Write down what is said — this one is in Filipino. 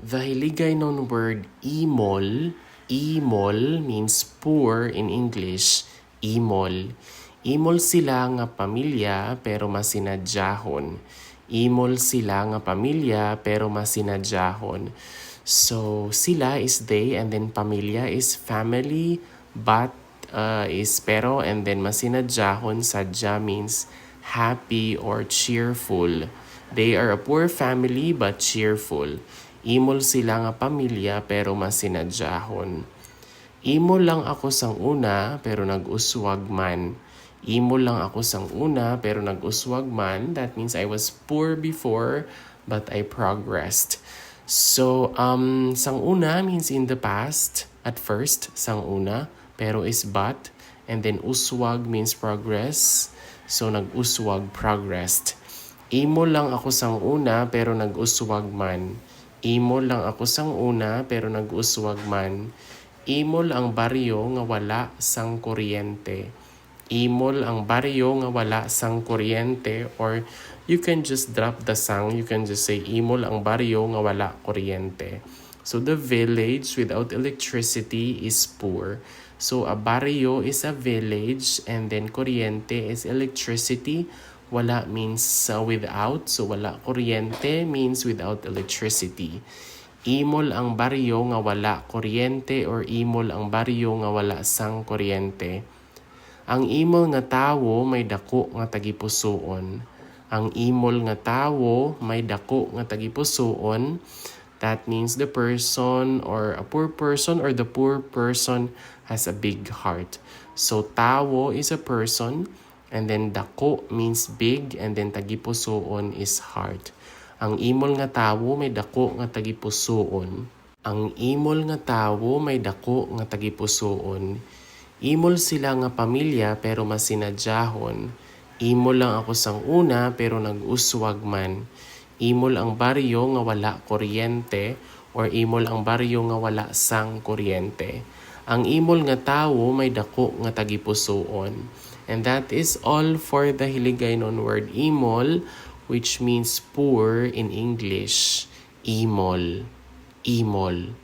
The Hiligaynon word imol, imol means poor in English, imol. Imol sila nga pamilya pero masinadyahon. Imol sila nga pamilya pero masinadyahon. So sila is they and then pamilya is family, but is pero and then masinadyahon sadya means happy or cheerful. They are a poor family but cheerful. Imol sila nga pamilya pero masinadyahon. Imol lang ako sang una pero nag-uswag man. Imol lang ako sang una pero nag-uswag man. That means I was poor before but I progressed. So, sang una means in the past. At first, sang una, pero is but. And then uswag means progress. So, nag-uswag, progressed. Imo lang ako sang una pero nag-uswag man. Imo lang ako sang una pero nag-uswag man. Imol ang baryo nga wala sang kuryente. Imol ang baryo nga wala sang kuryente, or you can just drop the sang, you can just say imol ang baryo nga wala kuryente. So the village without electricity is poor. So a baryo is a village and then kuryente is electricity. Wala means without, so wala kuryente means without electricity. Imol ang baryo nga wala kuryente or imol ang baryo nga wala sang kuryente. Ang imol nga tawo may dako nga tagipusoon. Ang imol nga tawo may dako nga tagipusoon. That means the person or a poor person or the poor person has a big heart. So tawo is a person and then dako means big and then tagipusoon is heart. Ang imol nga tawo may dako nga tagipusoon. Ang imol nga tawo may dako nga tagipusoon. Imol sila nga pamilya pero masinadyahon. Imol lang ako sang una pero nag-uswag man. Imol ang baryo nga wala kuryente or imol ang baryo nga wala sang kuryente. Ang imol nga tawo may dako nga tagipusoon. And that is all for the Hiligaynon word imol, which means poor in English. Imol. Imol.